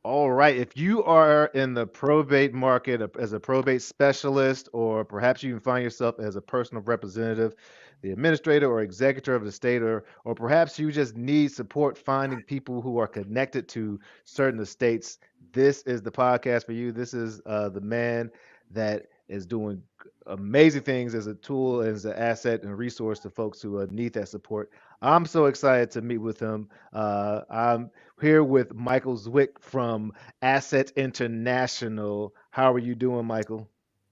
All right. If you are in the probate market as a probate specialist, or perhaps you even find yourself as a personal representative, the administrator or executor of the state, or perhaps you just need support finding people who are connected to certain estates, this is the podcast for you. This is the man that is doing amazing things as a tool, as an asset and resource to folks who need that support. I'm so excited to meet with him. I'm here with Michael Zwick from Asset International. How are you doing, Michael?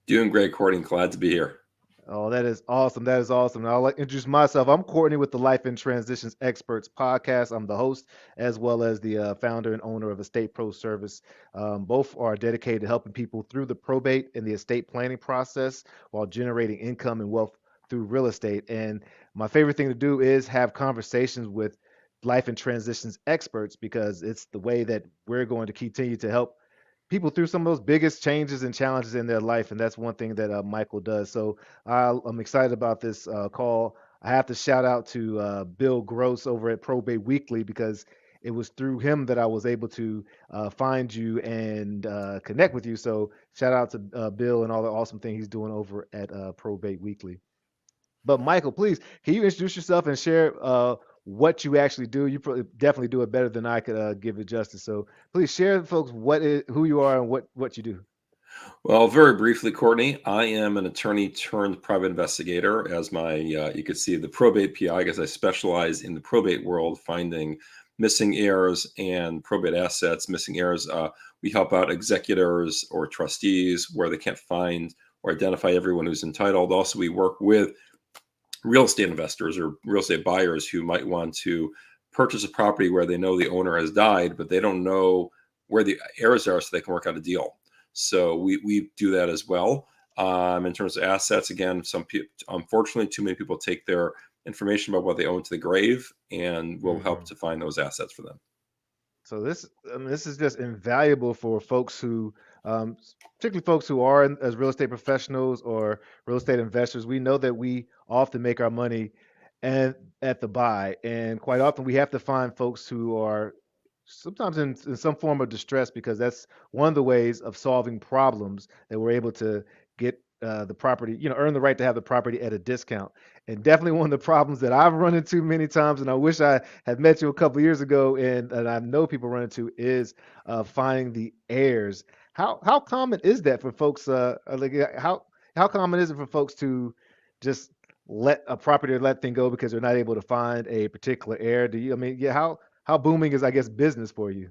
Doing great, Courtney. Glad to be here. Oh, that is awesome. That is awesome. I'll introduce myself. I'm Courtney with the Life and Transitions Experts podcast. I'm the host as well as the founder and owner of Estate Pro Service. Both are dedicated to helping people through the probate and the estate planning process while generating income and wealth through real estate. And my favorite thing to do is have conversations with life and transitions experts because it's the way that we're going to continue to help people through some of those biggest changes and challenges in their life, and that's one thing that Michael does. So I'm excited about this call. I have to shout out to Bill Gross over at Probate Weekly because it was through him that I was able to find you and connect with you. So shout out to Bill and all the awesome thing he's doing over at Probate Weekly. But Michael, please, can you introduce yourself and share what you actually do? You probably definitely do it better than I could give it justice. So please share with folks who you are and what you do. Well, very briefly, Courtney, I am an attorney turned private investigator. As my, you could see the probate PI, because I specialize in the probate world, finding missing heirs and probate assets, missing heirs. We help out executors or trustees where they can't find or identify everyone who's entitled. Also, we work with real estate investors or real estate buyers who might want to purchase a property where they know the owner has died, but they don't know where the heirs are, so they can work out a deal. So we do that as well. In terms of assets, again, some people, unfortunately, too many people take their information about what they own to the grave, and we'll help Mhm. to find those assets for them. So this is just invaluable for folks who, particularly folks who are as real estate professionals or real estate investors. We know that we often make our money and at the buy, and quite often we have to find folks who are sometimes in some form of distress because that's one of the ways of solving problems that we're able to get the property, earn the right to have the property at a discount. And definitely one of the problems that I've run into many times, and I wish I had met you a couple years ago, and I know people run into is finding the heirs. How common is that for folks? How common is it for folks to just let a property or let thing go because they're not able to find a particular heir? Do you? I mean, yeah. How booming is, I guess, business for you?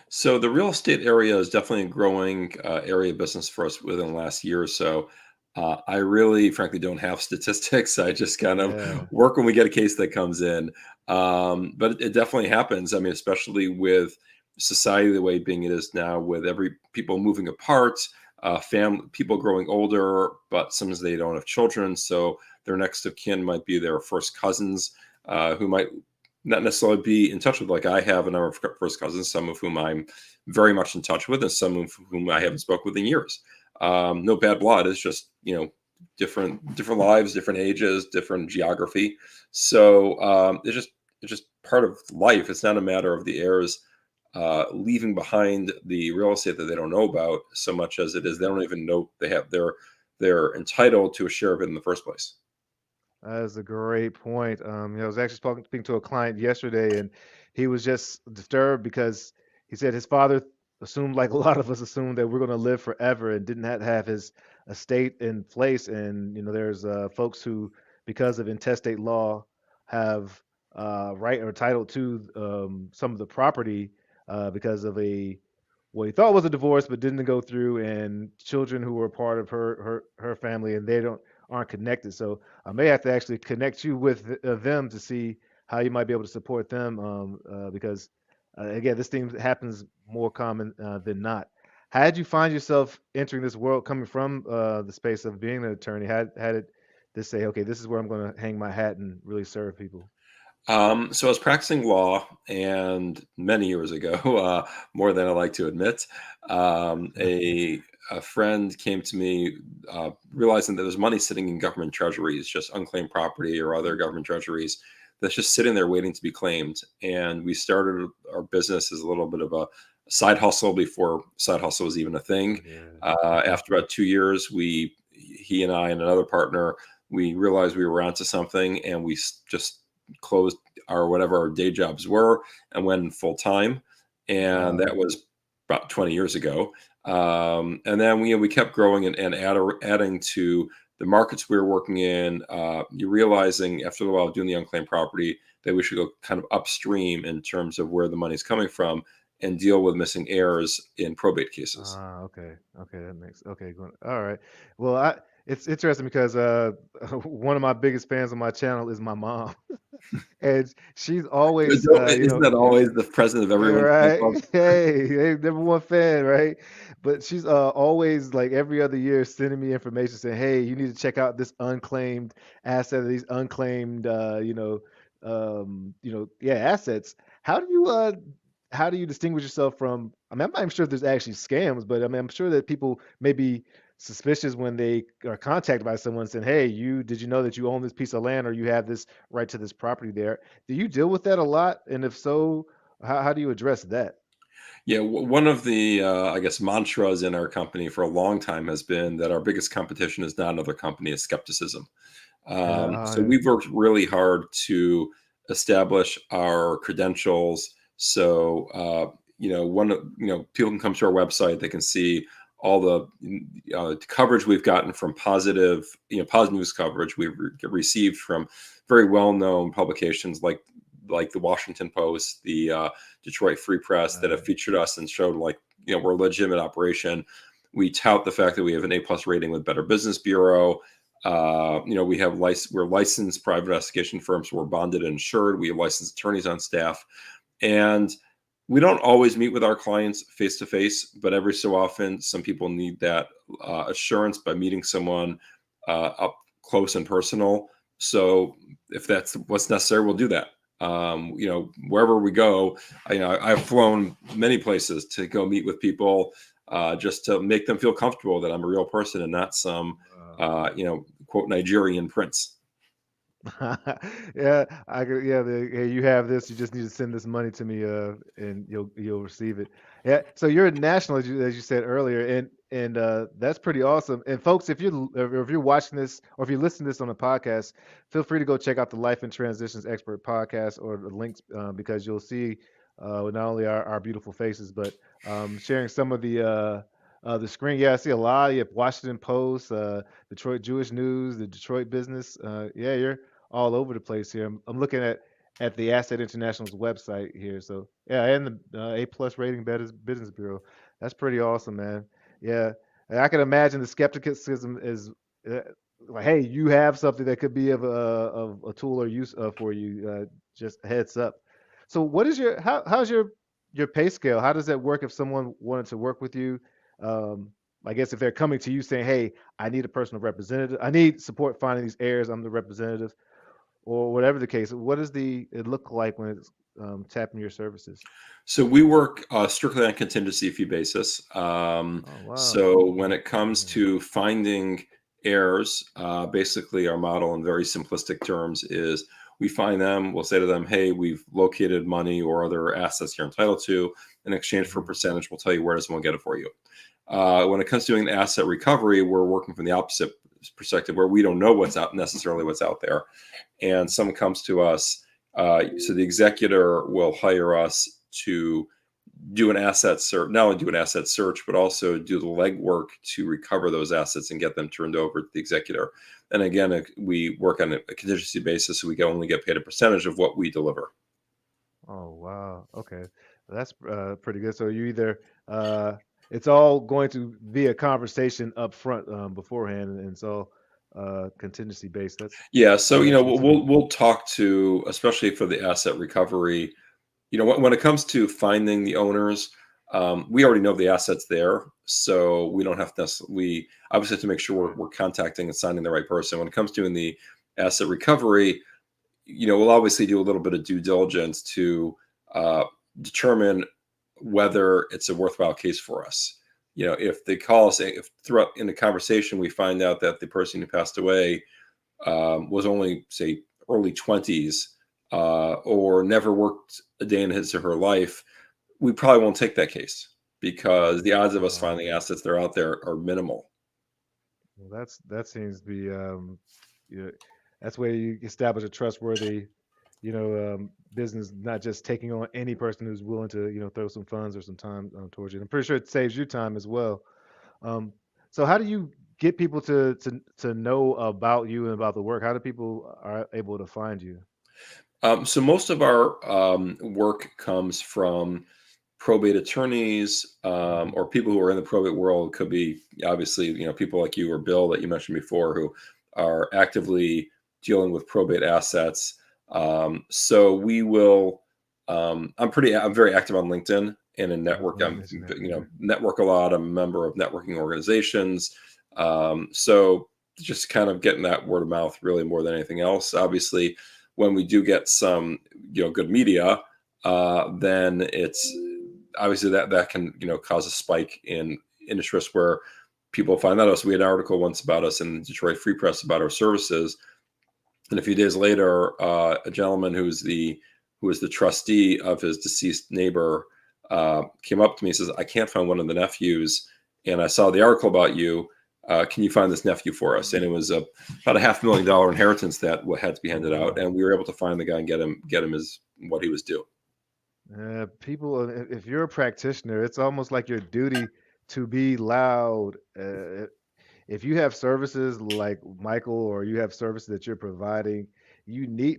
So the real estate area is definitely a growing area of business for us within the last year or so. I really, frankly, don't have statistics. I just kind of Yeah. work when we get a case that comes in. But it definitely happens. I mean, especially with society the way being it is now, with every people moving apart, people growing older, but sometimes they don't have children, so their next of kin might be their first cousins, who might not necessarily be in touch with, like I have a number of first cousins, some of whom I'm very much in touch with, and some of whom I haven't spoken with in years. No bad blood. It's just different lives, different ages, different geography. So it's just part of life. It's not a matter of the heirs leaving behind the real estate that they don't know about so much as it is they don't even know they're entitled to a share of it in the first place. That is a great point. I was actually speaking to a client yesterday, and he was just disturbed because he said his father assumed, like a lot of us assumed, that we're going to live forever and didn't have his estate in place. And there's folks who, because of intestate law, have right or title to some of the property because of a what he thought was a divorce, but didn't go through, and children who were part of her family, and they don't aren't connected. So I may have to actually connect you with them to see how you might be able to support them because, again, this thing happens more common than not. How did you find yourself entering this world coming from the space of being an attorney? How did this say, okay, this is where I'm going to hang my hat and really serve people? So I was practicing law, and many years ago, more than I like to admit, a friend came to me, realizing that there's money sitting in government treasuries, just unclaimed property or other government treasuries, that's just sitting there waiting to be claimed. And we started our business as a little bit of side hustle before side hustle was even a thing. Yeah. After about 2 years, he and I and another partner, we realized we were onto something, and we just closed our whatever our day jobs were and went full time. And Wow. that was about 20 years ago. And then we kept growing and adding to the markets we were working in. You're realizing after a while doing the unclaimed property that we should go kind of upstream in terms of where the money's coming from and deal with missing heirs in probate cases. Okay. Okay, that makes okay. All right. Well, it's interesting because one of my biggest fans on my channel is my mom, and she's always Isn't that always the president of everyone's fan right. club? Hey, number one fan, right? But she's always like every other year sending me information saying, "Hey, you need to check out this unclaimed asset, or these unclaimed, yeah, assets." How do you distinguish yourself from? I mean, I'm not even sure if there's actually scams, but I mean, I'm sure that people may be suspicious when they are contacted by someone saying, "Hey, did you know that you own this piece of land or you have this right to this property there?" Do you deal with that a lot? And if so, how do you address that? Yeah, one of the I guess mantras in our company for a long time has been that our biggest competition is not another company; it's skepticism. So Yeah. we've worked really hard to establish our credentials. So people can come to our website; they can see all the coverage we've gotten from positive news coverage we've received from very well-known publications like the Washington Post, the Detroit Free Press, that have Right. featured us and showed we're a legitimate operation. We tout the fact that we have an A+ rating with Better Business Bureau. We're licensed private investigation firms. We're bonded and insured. We have licensed attorneys on staff, and we don't always meet with our clients face to face, but every so often, some people need that assurance by meeting someone up close and personal. So if that's what's necessary, we'll do that. Wherever we go, I've flown many places to go meet with people, just to make them feel comfortable that I'm a real person and not some, Wow. quote Nigerian prince. Yeah, yeah, hey, you have this. You just need to send this money to me, and you'll receive it. Yeah. So you're a national, as you said earlier, and that's pretty awesome. And folks, if you're watching this or if you listen to this on a podcast, feel free to go check out the Life and Transitions Expert podcast or the links, because you'll see not only our beautiful faces, but sharing some of the screen. Yeah, I see a lot. You have Washington Post, Detroit Jewish News, the Detroit Business. Yeah, you're all over the place here. I'm looking at the Asset International's website here. So yeah, and the A+ rating Business Bureau. That's pretty awesome, man. Yeah, and I can imagine the skepticism is uh, like, hey, you have something that could be of a tool or use for you. Just a heads up. So what is how's your pay scale? How does that work if someone wanted to work with you? Um, I guess if they're coming to you saying, "Hey, I need a personal representative. I need support finding these heirs. I'm the representative," or whatever the case. What does it look like when it's tapping your services? So we work strictly on contingency fee basis. Oh wow. So when it comes Mhm. to finding heirs, basically our model in very simplistic terms is we find them, we'll say to them, hey, we've located money or other assets you're entitled to. In exchange for a Mhm. percentage, we'll tell you where it is and we'll get it for you. When it comes to doing asset recovery, we're working from the opposite perspective where we don't know necessarily what's out there. And someone comes to us, so the executor will hire us to do an asset search, not only do an asset search, but also do the legwork to recover those assets and get them turned over to the executor. And again, we work on a contingency basis, so we can only get paid a percentage of what we deliver. Oh wow. Okay, that's pretty good. So you either it's all going to be a conversation up front beforehand, and so contingency based. Yeah, so That's actually too. we'll talk to, especially for the asset recovery. When it comes to finding the owners, we already know the assets there, so we don't have to we obviously have to make sure we're contacting and signing the right person. When it comes to doing the asset recovery, we'll obviously do a little bit of due diligence to uh, determine whether it's a worthwhile case for us. If they call us, if throughout in the conversation we find out that the person who passed away was only, say, early 20s, or never worked a day in his or her life, we probably won't take that case because the odds of us Wow. finding assets that are out there are minimal. Well, that seems to be you know, that's where you establish a trustworthy, business, not just taking on any person who's willing to, throw some funds or some time towards you. I'm pretty sure it saves you time as well. Um, so how do you get people to know about you and about the work? How do people are able to find you? So most of our work comes from probate attorneys Hmm. or people who are in the probate world. Could be obviously people like you or Bill that you mentioned before who are actively dealing with probate assets. So we will. I'm very active on LinkedIn and in I was network. going to mention that. Yeah. Network a lot. I'm a member of networking organizations. So just kind of getting that word of mouth really more than anything else. Obviously, when we do get some good media, then it's obviously that can cause a spike in interest where people find out us. We had an article once about us in the Detroit Free Press about our services, and a few days later, a gentleman who was the trustee of his deceased neighbor came up to me and says, "I can't find one of the nephews, and I saw the article about you. Can you find this nephew for us?" And it was about a $500,000 inheritance that had to be Oh handed out, wow. and we were able to find the guy and get him his what he was due. People, if you're a practitioner, it's almost like your duty to be loud. If you have services like Michael, or you have services that you're providing,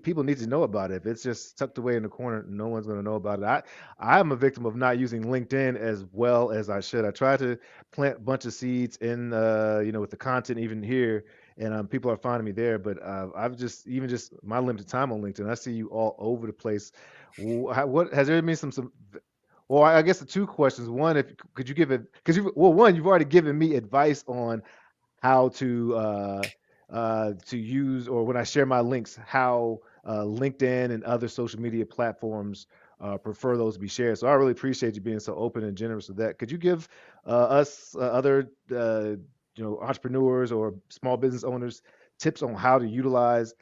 people need to know about it. If it's just tucked away in the corner, no one's going to know about it. I'm a victim of not using LinkedIn as well as I should. I try to plant a bunch of seeds in, with the content even here, and people are finding me there. But I've just even just my limited time on LinkedIn, I see you all over the place. What has there been some? Well, I guess the two questions. One, if could you give it? Because one, you've already given me advice on how to use, or when I share my links, how LinkedIn and other social media platforms prefer those to be shared. So I really appreciate you being so open and generous with that. Could you give us other entrepreneurs or small business owners tips on how to utilize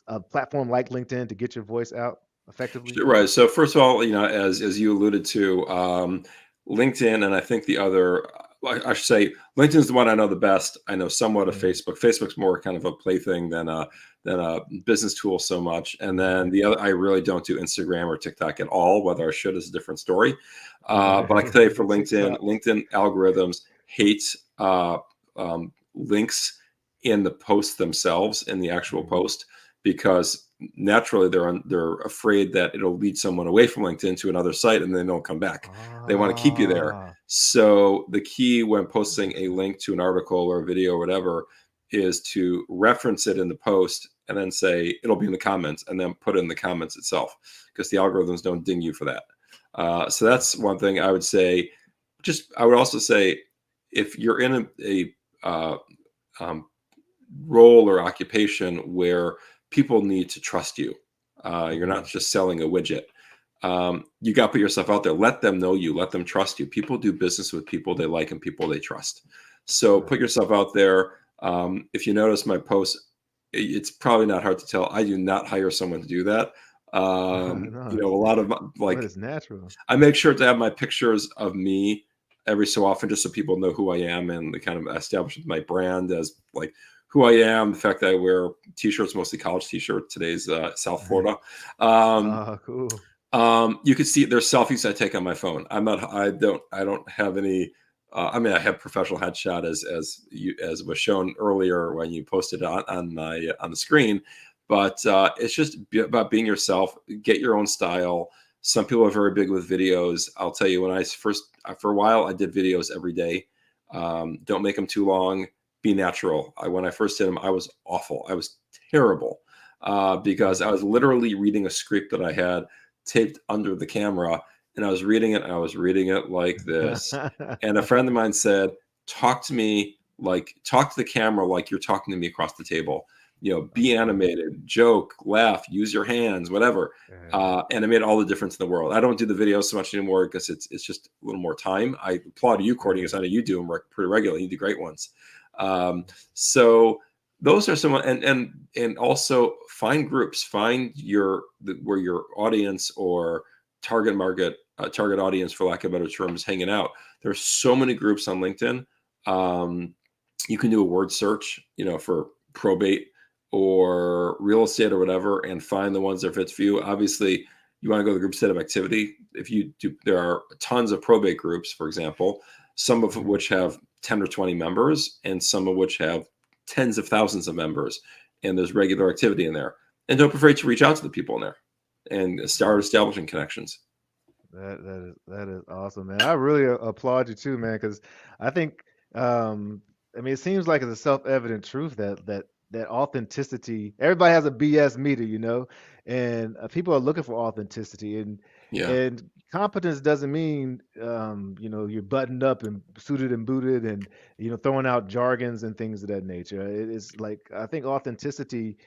a platform like LinkedIn to get your voice out effectively? Right. So first of all, as you alluded to, LinkedIn, and I think the other, I should say, LinkedIn is the one I know the best. I know somewhat of Mm. Facebook. Facebook's more kind of a plaything than a business tool so much. And then the other, I really don't do Instagram or TikTok at all. Whether I should is a different story. But I can tell you for LinkedIn, TikTok. LinkedIn algorithms hate links in the post themselves, in the actual Mhm. post, because naturally they're afraid that it'll lead someone away from LinkedIn to another site and then they'll come back. They want to keep you there. Ah, So the key when posting a link to an article or a video or whatever is to reference it in the post and then say it'll be in the comments, and then put it in the comments itself, because the algorithms don't ding you for that. So that's one thing I would say. I would also say, if you're in a um, role or occupation where people need to trust you. You're not mhm. just selling a widget. You got to put yourself out there. Let them know you. Let them trust you. People do business with people they like and people they trust. So put Right. yourself out there. If you notice my posts, it's probably not hard to tell. I do not hire someone to do that. No, A lot of but like it's natural. I make sure to have my pictures of me every so often, just so people know who I am, and they kind of establish my brand as like who I am. The fact that I wear t-shirts, mostly college t-shirts. Today's South Florida. Um, Ah, cool. you can see there's selfies I take on my phone. I don't have any. I mean, I have professional headshot as was shown earlier when you posted on the screen, but it's just about being yourself. Get your own style. Some people are very big with videos. I'll tell you, when I first for a while I did videos every day. Don't make them too long. Be natural. When I first did them, I was awful. I was terrible because I was literally reading a script that I had taped under the camera, and I was reading it, and I was reading it like this. And a friend of mine said, talk to the camera like you're talking to me across the table. Be Oh, animated, joke, laugh, use your hands, whatever. yeah. And it made all the difference in the world. I don't do the videos so much anymore because it's just a little more time. I applaud you, Courtney, because Right. I know you do them pretty regularly. You do great ones. So those are some, and also find groups, find where your audience or target market target audience, for lack of better terms, hanging out. There's so many groups on LinkedIn. You can do a word search, for probate or real estate or whatever, and find the ones that fits for you. Obviously, you want to go to the group set of activity. If you do, there are tons of probate groups, for example, some of Mhm. which have 10 or 20 members, and some of which have tens of thousands of members. And there's regular activity in there. And don't be afraid to reach out to the people in there and start establishing connections. That is awesome, man. I really applaud you too, man, because I think I mean it seems like it's a self-evident truth that authenticity. Everybody has a BS meter, and people are looking for authenticity, Yeah. and competence doesn't mean you're buttoned up and suited and booted and throwing out jargons and things of that nature. It's like I think authenticity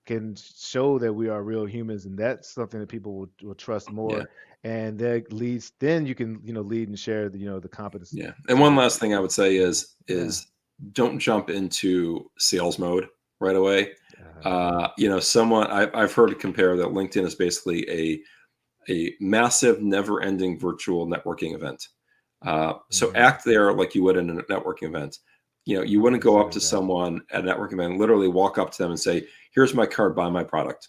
can show that we are real humans, and that's something that people will trust Yeah. more, and that leads then you can lead and share the competence Yeah. And one to last thing I would say is yeah. don't jump into sales mode right away. Yeah. Someone I've heard it compare that LinkedIn is basically a massive, never-ending virtual networking event. So Hmm. act there like you would in a networking event. You I wouldn't go up consider to that. someone at a networking event, and literally walk up to them and say, "Here's my card, buy my product."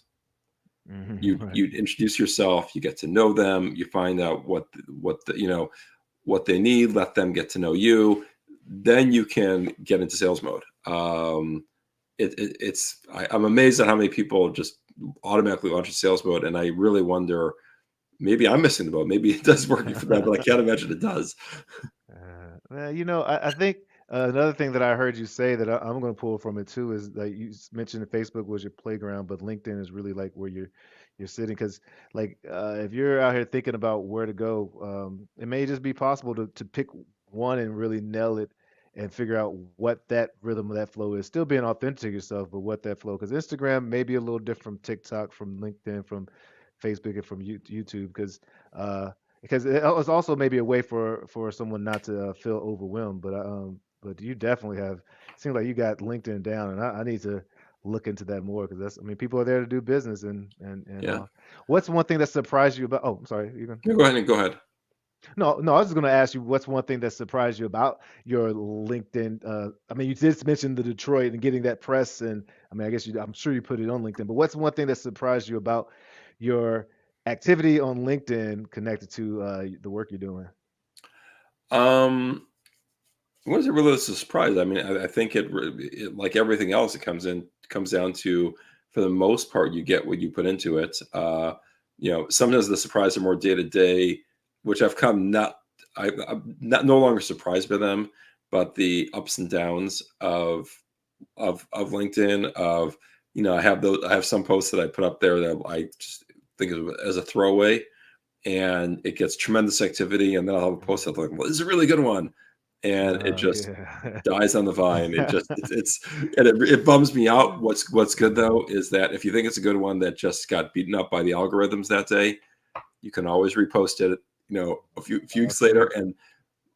Hmm. You Right. you introduce yourself, you get to know them, you find out what they need, let them get to know you. Then you can get into sales mode. I'm amazed at how many people just automatically launch in sales mode, and I really wonder, maybe I'm missing the boat. Maybe it does work for that, but I can't imagine it does. Well, I think another thing that I heard you say that I'm going to pull from it too is that you mentioned that Facebook was your playground, but LinkedIn is really like where you're sitting. Because like if you're out here thinking about where to go, it may just be possible to pick one and really nail it and figure out what that rhythm of that flow is. Still being authentic to yourself, but what that flow. Because Instagram may be a little different from TikTok, from LinkedIn, from Facebook, and from YouTube. Because it was also maybe a way for someone not to feel overwhelmed. But you definitely have. It seems like you got LinkedIn down, and I need to look into that more because I mean, people are there to do business and Yeah. all. What's one thing that surprised you about? Oh, I'm sorry. You can. Yeah, go ahead and go ahead. No, no. I was just going to ask you what's one thing that surprised you about your LinkedIn. I mean, you did mention the Detroit and getting that press, and I mean, I guess I'm sure you put it on LinkedIn. But what's one thing that surprised you about your activity on LinkedIn connected to the work you're doing? Um, it wasn't really a surprise. I mean, I think it, like everything else, it comes down to, for the most part, you get what you put into it. Sometimes the surprise are more day to day, which I've come not I'm not no longer surprised by them, but the ups and downs of LinkedIn. I have some posts that I put up there that I just think of as a throwaway, and it gets tremendous activity, and then I'll have a post that's like, well, this is a really good one, and it just Yeah. dies on the vine. It bums me out. What's good though is that if you think it's a good one that just got beaten up by the algorithms that day, you can always repost it, a few weeks later, Absolutely.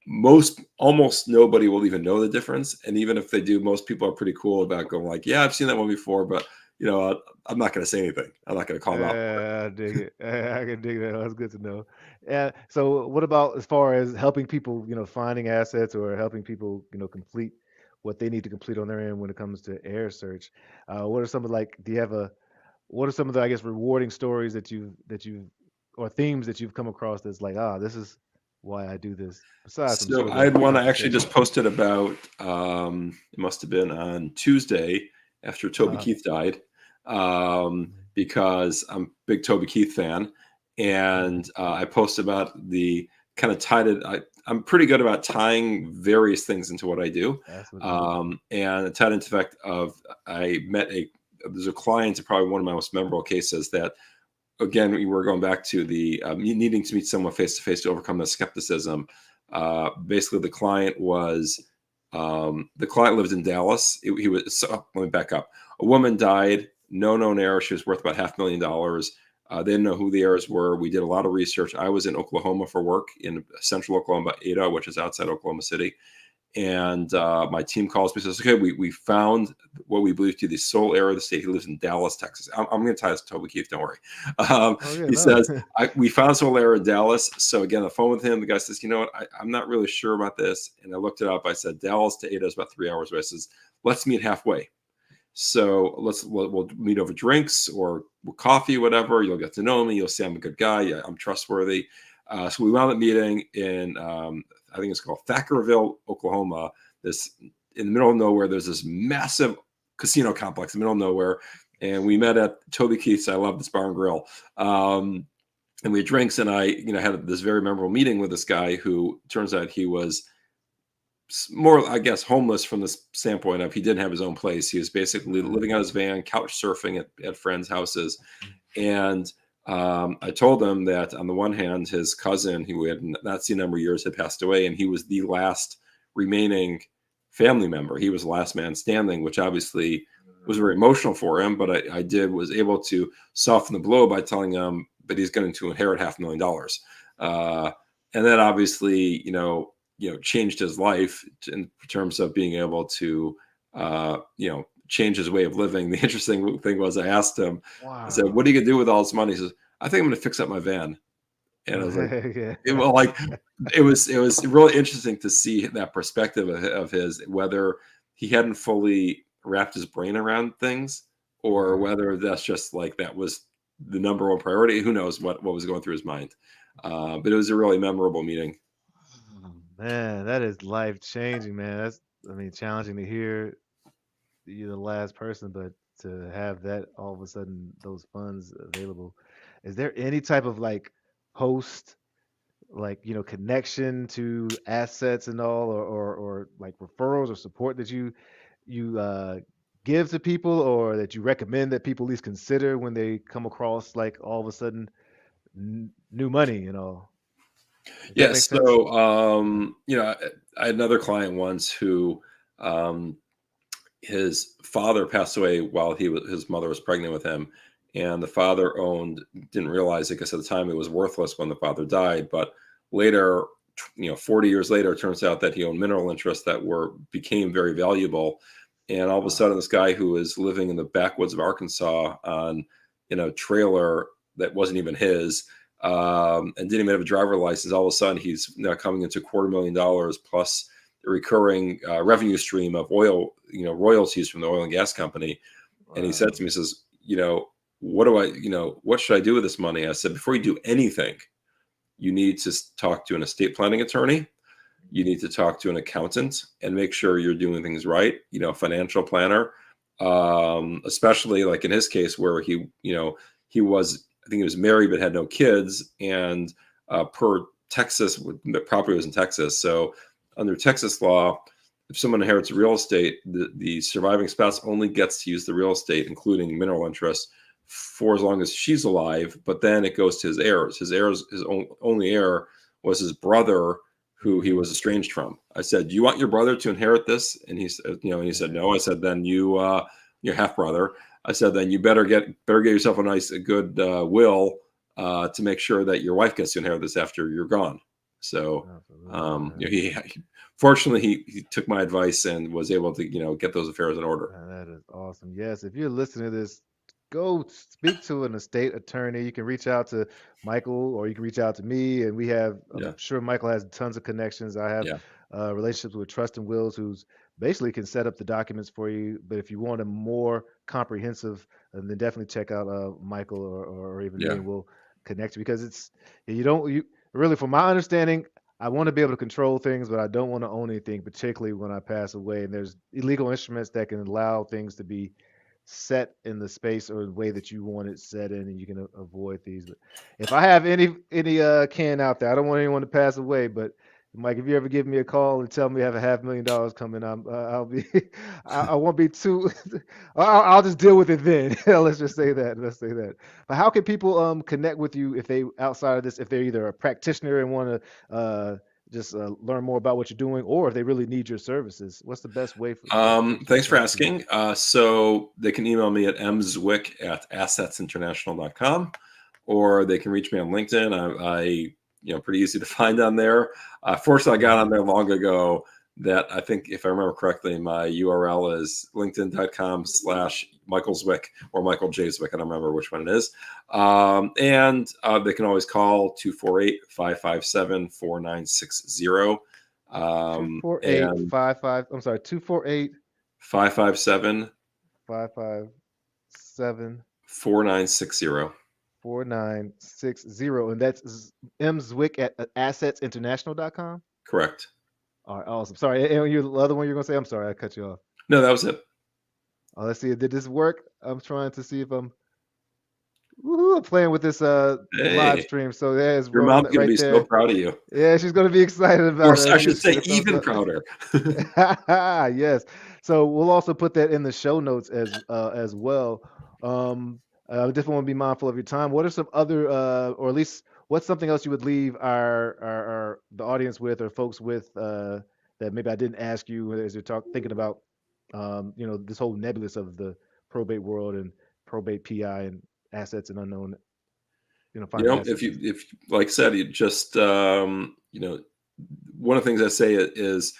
and almost nobody will even know the difference. And even if they do, most people are pretty cool about going like, yeah, I've seen that one before, but I'm not going to say anything. I'm not going to call them out. I dig it. I can dig that. That's good to know. And so, what about as far as helping people, finding assets or helping people, complete what they need to complete on their end when it comes to air search? What are some of like? Do you have a? What are some of the, I guess, rewarding stories that you've or themes that you've come across that's like, this is why I do this. Besides, I'm So sure I the had one I actually compensation. just posted about. It must have been on Tuesday after Toby Uh-huh. Keith died, because I'm a big Toby Keith fan, Mhm. and I posted about the kind of tied it. I'm pretty good about tying various things into what I do, That's what you do. and it tied into the fact of I met there's a client, probably one of my most memorable cases, that again, we were going back to the needing to meet someone face to face to overcome the skepticism. Basically, the client lives in Dallas. He was. So, let me back up. A woman died, no known heir. She was worth about $500,000. They didn't know who the heirs were. We did a lot of research. I was in Oklahoma for work, in central Oklahoma, Ada, which is outside Oklahoma City, And my team calls me and says, okay, we found what we believe to be the sole heir of the state. He lives in Dallas, Texas. I'm going to tie this to Toby Keith, don't worry. Oh yeah, He no. says, we found sole heir in Dallas. So again, the phone with him, the guy says, you know what, I'm not really sure about this. And I looked it up. I said, Dallas to Ada is about 3 hours away. I says, let's meet halfway. So we'll meet over drinks or coffee, whatever. You'll get to know me. You'll say I'm a good guy. I'm trustworthy. So we wound up meeting in, I think it's called Thackerville, Oklahoma. This in the middle of nowhere. There's this massive casino complex in the middle of nowhere. And we met at Toby Keith's. I love this bar and grill. And we had drinks, and I, had this very memorable meeting with this guy who turns out he was more, I guess, homeless from the standpoint of he didn't have his own place. He was basically living out his van, couch surfing at friends' houses. And I told him that on the one hand, his cousin, who we had not seen a number of years, had passed away, and he was the last remaining family member. He was the last man standing, which obviously was very emotional for him. But I was able to soften the blow by telling him that he's going to inherit $500,000. And that obviously, changed his life in terms of being able to, change his way of living. The interesting thing was I asked him, Wow. I said, what are you going to do with all this money? He says, I think I'm going to fix up my van. And I was like, Yeah. it was really interesting to see that perspective of his, whether he hadn't fully wrapped his brain around things or whether that's just like, that was the number one priority. Who knows what was going through his mind. But it was a really memorable meeting. Man, that is life changing, man. That's, challenging to hear. You're the last person, but to have that all of a sudden, those funds available. Is there any type of like post, like, connection to assets and all, or like referrals or support that you give to people, or that you recommend that people at least consider when they come across like all of a sudden new money, if that Yes. makes sense? So, I had another client once who, his father passed away while his mother was pregnant with him, and the father didn't realize it because at the time it was worthless when the father died, but later, 40 years later, it turns out that he owned mineral interests that became very valuable. And all of a sudden, this guy who was living in the backwoods of Arkansas on, trailer that wasn't even his, and didn't even have a driver license, all of a sudden he's now coming into $250,000 plus a recurring revenue stream of oil, royalties from the oil and gas company. And he said to me, he says, what should I do with this money? I said, before you do anything, you need to talk to an estate planning attorney. You need to talk to an accountant and make sure you're doing things right. Financial planner, especially like in his case where he was, I think he was married but had no kids, and per Texas, the property was in Texas. So under Texas law, if someone inherits real estate, the surviving spouse only gets to use the real estate, including mineral interests, for as long as she's alive. But then it goes to his heirs. His only heir was his brother, who he was estranged from. I said, "Do you want your brother to inherit this?" And he said, and he said, "No." I said, "Then your half brother." I said, "Then you better get yourself a good will to make sure that your wife gets to inherit this after you're gone." So, fortunately he took my advice and was able to get those affairs in order. That is awesome. Yes, if you're listening to this, go speak to an estate attorney. You can reach out to Michael, or you can reach out to me, and I'm Yeah, sure Michael has tons of connections. I have yeah, relationships with Trust and Wills, who's basically can set up the documents for you. But if you want a more comprehensive, then definitely check out Michael, or even me, yeah. and we'll connect you, because you really, from my understanding, I want to be able to control things, but I don't want to own anything, particularly when I pass away. And there's illegal instruments that can allow things to be set in the space or the way that you want it set in, and you can avoid these. But if I have any can out there, I don't want anyone to pass away. But Mike, if you ever give me a call and tell me I have $500,000 coming, I'll be I won't be too. I'll just deal with it then. Let's just say that. Let's say that. But how can people connect with you if they outside of this, if they're either a practitioner and want to just learn more about what you're doing, or if they really need your services? What's the best way for people to Thanks for connect with you? asking. So they can email me at mzwick@assetsinternational.com, or they can reach me on LinkedIn. I pretty easy to find on there. Fortunately, I got on there long ago that I think, if I remember correctly, my URL is linkedin.com/Michael Zwick or Michael J. Zwick. I don't remember which one it is. And they can always call 248-557-4960. Two four eight And five five. I'm sorry, 248 557 557 4960. 4960. And that's M Zwick at assetsinternational.com. Correct. All right, awesome. Sorry, and the other one you're gonna say? I'm sorry, I cut you off. No, that was it. Oh, let's see. Did this work? I'm trying to see if I'm playing with this live Hey, stream. So yeah, it's your rolling mom's going to right be so there. proud of you. Yeah, she's gonna be excited Or about it. I She'll should see say, the thumbs even up. prouder. Yes. So we'll also put that in the show notes as well. I definitely want to be mindful of your time. What are some other, or at least what's something else you would leave our the audience with or folks with that maybe I didn't ask you as you're thinking about this whole nebulous of the probate world and probate PI and assets and unknown finding If assets. like I said, you just, one of the things I say is,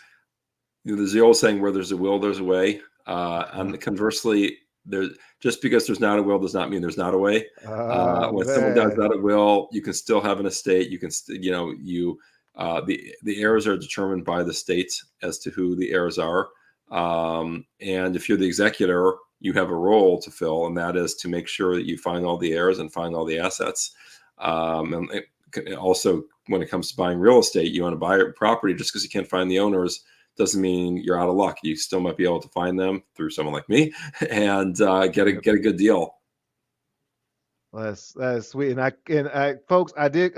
there's the old saying, where there's a will, there's a way. And conversely, there just because there's not a will does not mean there's not a way. Ah, When someone does man. that at will, you can still have an estate. You can, the heirs are determined by the state as to who the heirs are. And if you're the executor, you have a role to fill, and that is to make sure that you find all the heirs and find all the assets. And also, when it comes to buying real estate, you want to buy a property just because you can't find the owners doesn't mean you're out of luck. You still might be able to find them through someone like me and get a Yep. good deal. Well, that's sweet. And folks, I did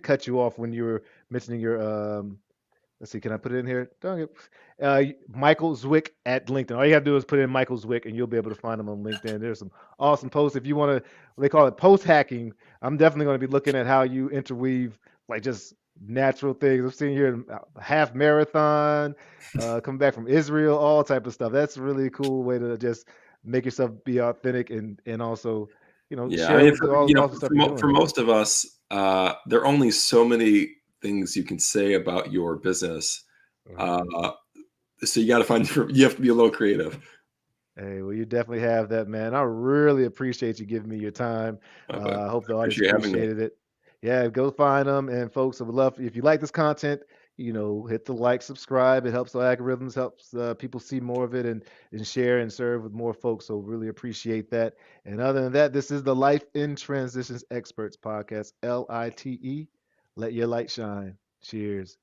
cut you off when you were mentioning your let's see, can I put it in here? Dang it. Michael Zwick at LinkedIn. All you have to do is put in Michael Zwick and you'll be able to find him on LinkedIn. There's some awesome posts. If you want to, they call it post hacking. I'm definitely going to be looking at how you interweave like just natural things. I'm seeing here a half marathon, coming back from Israel, all type of stuff. That's a really cool way to just make yourself be authentic and also, Yeah, I share mean, with all the awesome stuff you're doing for there. most of us, there are only so many things you can say about your business. Uh, Mhm. so you got to find you have to be a little creative. Hey, well, you definitely have that, man. I really appreciate you giving me your time. But I hope the audience appreciate having me. appreciated it. Yeah, go find them. And folks, I would love if you like this content, hit the like, subscribe. It helps the algorithms, helps people see more of it and share and serve with more folks. So really appreciate that. And other than that, this is the Life in Transitions Experts Podcast, LITE. Let your light shine. Cheers.